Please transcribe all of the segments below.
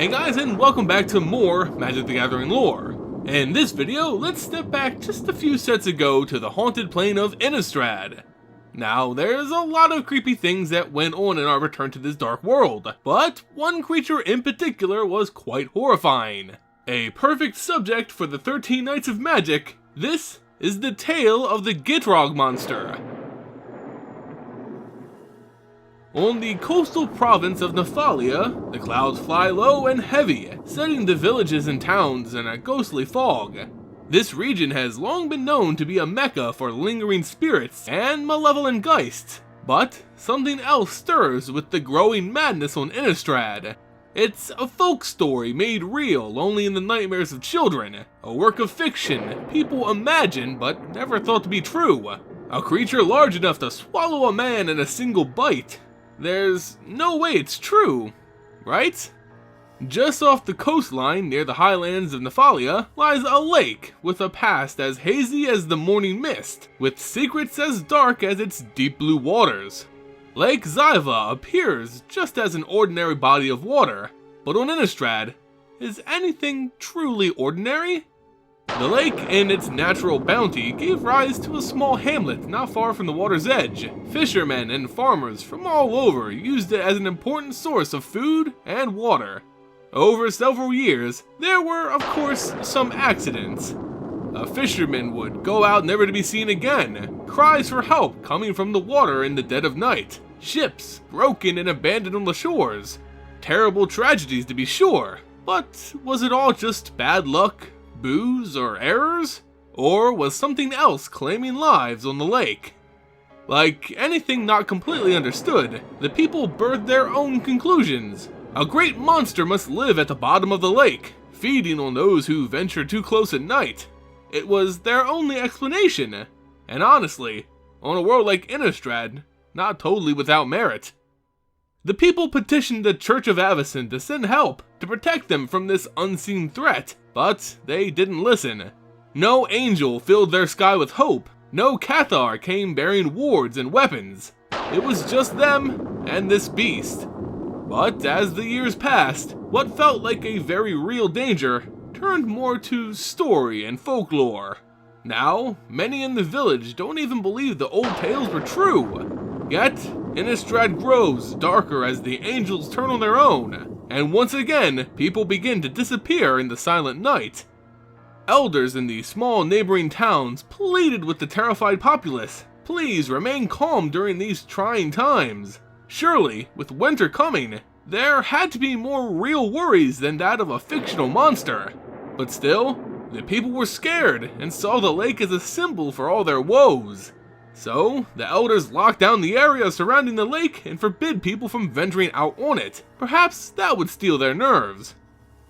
Hey guys, and welcome back to more Magic the Gathering lore. In this video, let's step back just a few sets ago to the haunted plane of Innistrad. Now, there's a lot of creepy things that went on in our return to this dark world, but one creature in particular was quite horrifying. A perfect subject for the 13 Nights of Magic, this is the tale of the Gitrog Monster. On the coastal province of Nephalia, the clouds fly low and heavy, setting the villages and towns in a ghostly fog. This region has long been known to be a mecca for lingering spirits and malevolent geists, but something else stirs with the growing madness on Innistrad. It's a folk story made real only in the nightmares of children, a work of fiction people imagine but never thought to be true, a creature large enough to swallow a man in a single bite. There's no way it's true, right? Just off the coastline near the highlands of Nephalia lies a lake with a past as hazy as the morning mist, with secrets as dark as its deep blue waters. Lake Zyva appears just as an ordinary body of water, but on Innistrad, is anything truly ordinary? The lake and its natural bounty gave rise to a small hamlet not far from the water's edge. Fishermen and farmers from all over used it as an important source of food and water. Over several years, there were of course some accidents. A fisherman would go out never to be seen again, cries for help coming from the water in the dead of night, ships broken and abandoned on the shores. Terrible tragedies to be sure, but was it all just bad luck? Booze or errors? Or was something else claiming lives on the lake? Like anything not completely understood, the people birthed their own conclusions. A great monster must live at the bottom of the lake, feeding on those who venture too close at night. It was their only explanation, and honestly, on a world like Innistrad, not totally without merit. The people petitioned the Church of Avacyn to send help to protect them from this unseen threat, but they didn't listen. No angel filled their sky with hope, no Cathar came bearing wards and weapons. It was just them and this beast. But as the years passed, what felt like a very real danger turned more to story and folklore. Now, many in the village don't even believe the old tales were true. Yet, Innistrad grows darker as the angels turn on their own, and once again, people begin to disappear in the silent night. Elders in the small neighboring towns pleaded with the terrified populace, please remain calm during these trying times. Surely, with winter coming, there had to be more real worries than that of a fictional monster. But still, the people were scared and saw the lake as a symbol for all their woes. So, the elders locked down the area surrounding the lake and forbid people from venturing out on it. Perhaps that would steel their nerves.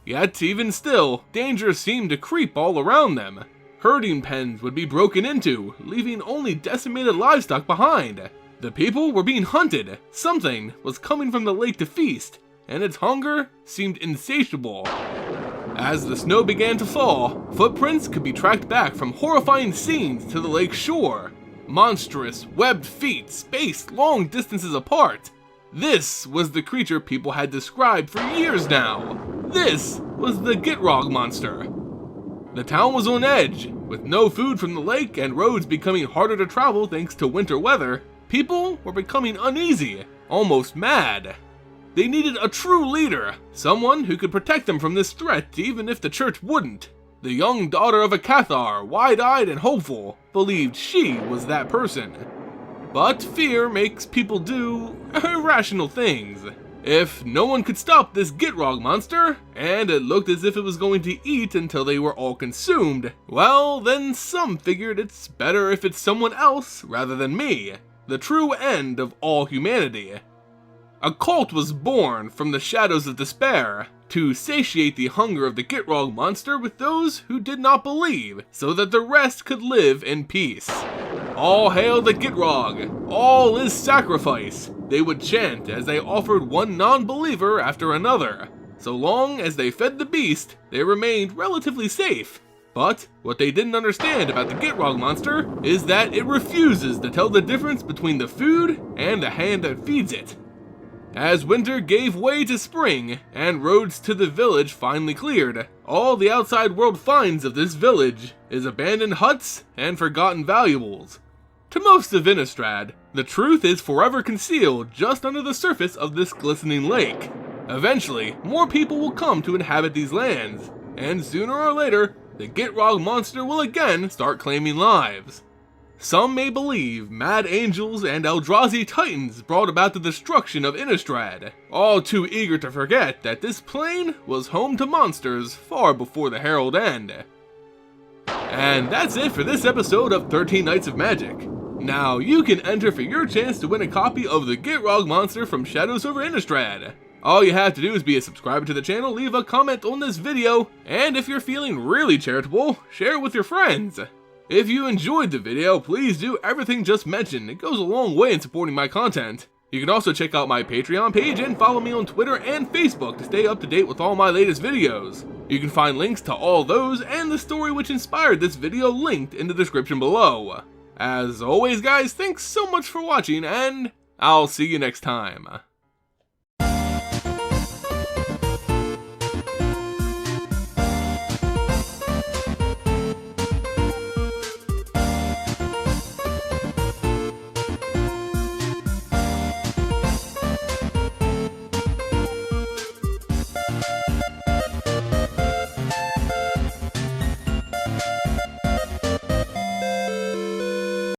Yet, even still, danger seemed to creep all around them. Herding pens would be broken into, leaving only decimated livestock behind. The people were being hunted, something was coming from the lake to feast, and its hunger seemed insatiable. As the snow began to fall, footprints could be tracked back from horrifying scenes to the lake's shore. Monstrous, webbed feet spaced long distances apart. This was the creature people had described for years now. This was the Gitrog Monster. The town was on edge, with no food from the lake and roads becoming harder to travel thanks to winter weather. People were becoming uneasy, almost mad. They needed a true leader, someone who could protect them from this threat even if the church wouldn't. The young daughter of a Cathar, wide-eyed and hopeful, believed she was that person. But fear makes people do irrational things. If no one could stop this Gitrog monster, and it looked as if it was going to eat until they were all consumed, well, then some figured it's better if it's someone else rather than me, the true end of all humanity. A cult was born from the shadows of despair, to satiate the hunger of the Gitrog monster with those who did not believe, so that the rest could live in peace. All hail the Gitrog! All is sacrifice! They would chant as they offered one non-believer after another. So long as they fed the beast, they remained relatively safe. But what they didn't understand about the Gitrog monster is that it refuses to tell the difference between the food and the hand that feeds it. As winter gave way to spring, and roads to the village finally cleared, all the outside world finds of this village is abandoned huts and forgotten valuables. To most of Innistrad, the truth is forever concealed just under the surface of this glistening lake. Eventually, more people will come to inhabit these lands, and sooner or later, the Gitrog Monster will again start claiming lives. Some may believe mad angels and Eldrazi titans brought about the destruction of Innistrad, all too eager to forget that this plane was home to monsters far before the Herald End. And that's it for this episode of 13 Nights of Magic. Now, you can enter for your chance to win a copy of the Gitrog Monster from Shadows Over Innistrad. All you have to do is be a subscriber to the channel, leave a comment on this video, and if you're feeling really charitable, share it with your friends. If you enjoyed the video, please do everything just mentioned. It goes a long way in supporting my content. You can also check out my Patreon page and follow me on Twitter and Facebook to stay up to date with all my latest videos. You can find links to all those and the story which inspired this video linked in the description below. As always guys, thanks so much for watching, and I'll see you next time.